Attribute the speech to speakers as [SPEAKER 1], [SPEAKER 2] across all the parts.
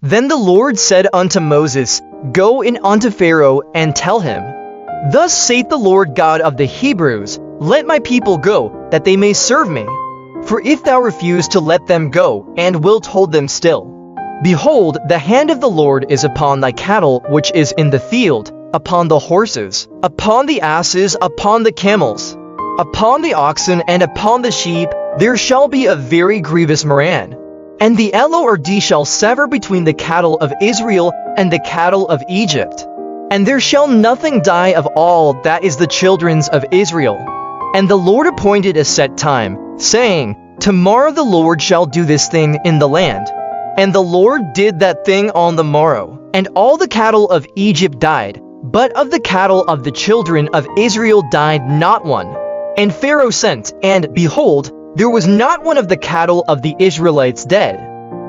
[SPEAKER 1] Then the Lord said unto Moses, Go in unto Pharaoh, and tell him, Thus saith the Lord God of the Hebrews, Let my people go, that they may serve me. For if thou refuse to let them go, and wilt hold them still, behold, the hand of the Lord is upon thy cattle which is in the field, upon the horses, upon the asses, upon the camels, upon the oxen, and upon the sheep, there shall be a very grievous murrain. And the Lord shall sever between the cattle of Israel and the cattle of Egypt. And there shall nothing die of all that is the children's of Israel. And the Lord appointed a set time, saying, Tomorrow the Lord shall do this thing in the land. And the Lord did that thing on the morrow. And all the cattle of Egypt died, but of the cattle of the children of Israel died not one. And Pharaoh sent, and behold, there was not one of the cattle of the Israelites dead.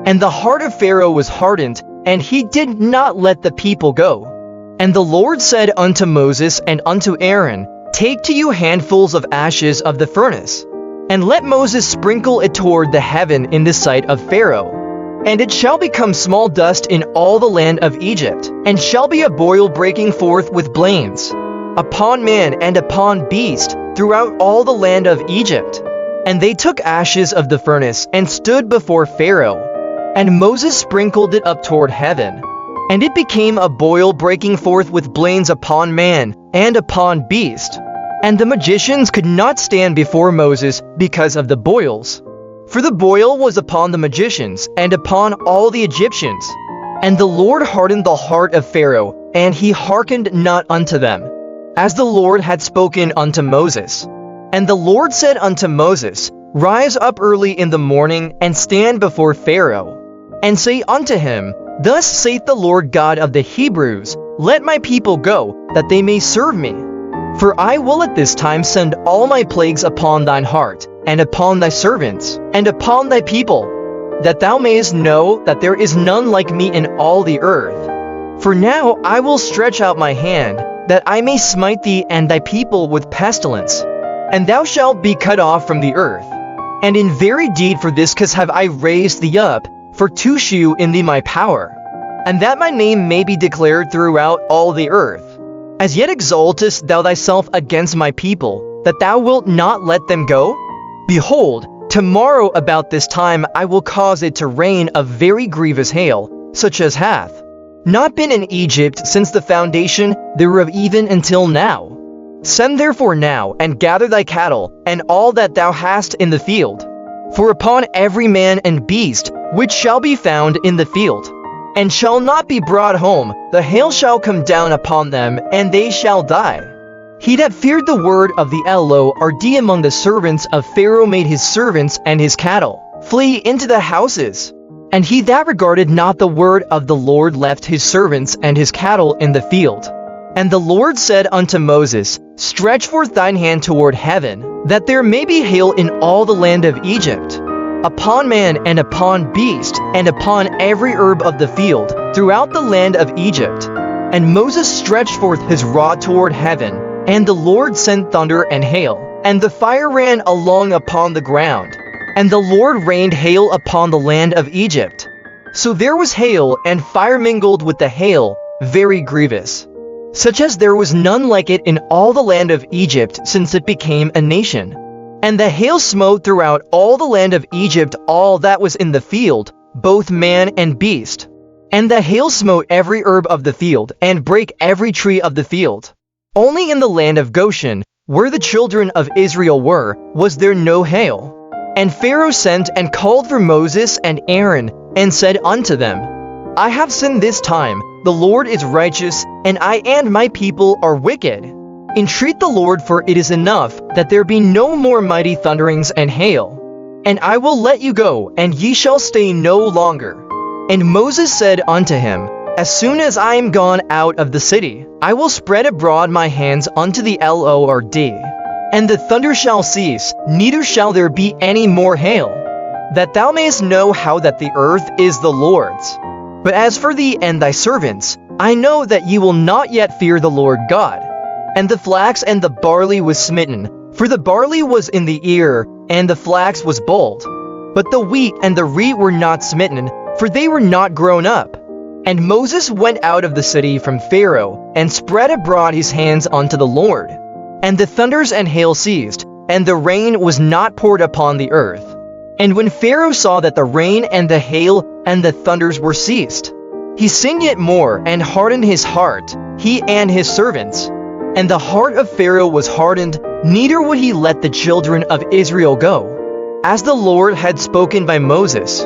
[SPEAKER 1] And the heart of Pharaoh was hardened, and he did not let the people go. And the Lord said unto Moses and unto Aaron, Take to you handfuls of ashes of the furnace, and let Moses sprinkle it toward the heaven in the sight of Pharaoh. And it shall become small dust in all the land of Egypt, and shall be a boil breaking forth with blains, upon man and upon beast, throughout all the land of Egypt. And they took ashes of the furnace, and stood before Pharaoh. And Moses sprinkled it up toward heaven. And it became a boil breaking forth with blains upon man, and upon beast. And the magicians could not stand before Moses because of the boils. For the boil was upon the magicians, and upon all the Egyptians. And the Lord hardened the heart of Pharaoh, and he hearkened not unto them, as the Lord had spoken unto Moses. And the Lord said unto Moses, Rise up early in the morning, and stand before Pharaoh, and say unto him, Thus saith the Lord God of the Hebrews, Let my people go, that they may serve me. For I will at this time send all my plagues upon thine heart, and upon thy servants, and upon thy people, that thou mayest know that there is none like me in all the earth. For now I will stretch out my hand, that I may smite thee and thy people with pestilence, and thou shalt be cut off from the earth. And in very deed for this cause have I raised thee up, for to shew in thee my power, and that my name may be declared throughout all the earth. As yet exaltest thou thyself against my people, that thou wilt not let them go? Behold, tomorrow about this time I will cause it to rain a very grievous hail, such as hath not been in Egypt since the foundation thereof even until now. Send therefore now, and gather thy cattle, and all that thou hast in the field. For upon every man and beast, which shall be found in the field, and shall not be brought home, the hail shall come down upon them, and they shall die. He that feared the word of the Lord among the servants of Pharaoh made his servants and his cattle flee into the houses. And he that regarded not the word of the Lord left his servants and his cattle in the field. And the Lord said unto Moses, Stretch forth thine hand toward heaven, that there may be hail in all the land of Egypt, upon man and upon beast, and upon every herb of the field, throughout the land of Egypt. And Moses stretched forth his rod toward heaven, and the Lord sent thunder and hail, and the fire ran along upon the ground, and the Lord rained hail upon the land of Egypt. So there was hail and fire mingled with the hail, very grievous, such as there was none like it in all the land of Egypt since it became a nation. And the hail smote throughout all the land of Egypt all that was in the field, both man and beast. And the hail smote every herb of the field, and brake every tree of the field. Only in the land of Goshen, where the children of Israel were, was there no hail. And Pharaoh sent and called for Moses and Aaron, and said unto them, I have sinned this time, the Lord is righteous, and I and my people are wicked. Entreat the Lord, for it is enough that there be no more mighty thunderings and hail. And I will let you go, and ye shall stay no longer. And Moses said unto him, As soon as I am gone out of the city, I will spread abroad my hands unto the Lord, and the thunder shall cease, neither shall there be any more hail, that thou mayest know how that the earth is the Lord's. But as for thee and thy servants, I know that ye will not yet fear the Lord God. And the flax and the barley was smitten, for the barley was in the ear, and the flax was bold. But the wheat and the reed were not smitten, for they were not grown up. And Moses went out of the city from Pharaoh, and spread abroad his hands unto the Lord. And the thunders and hail ceased, and the rain was not poured upon the earth. And when Pharaoh saw that the rain and the hail and the thunders were ceased, he sinned yet more, and hardened his heart, he and his servants. And the heart of Pharaoh was hardened, neither would he let the children of Israel go, as the Lord had spoken by Moses.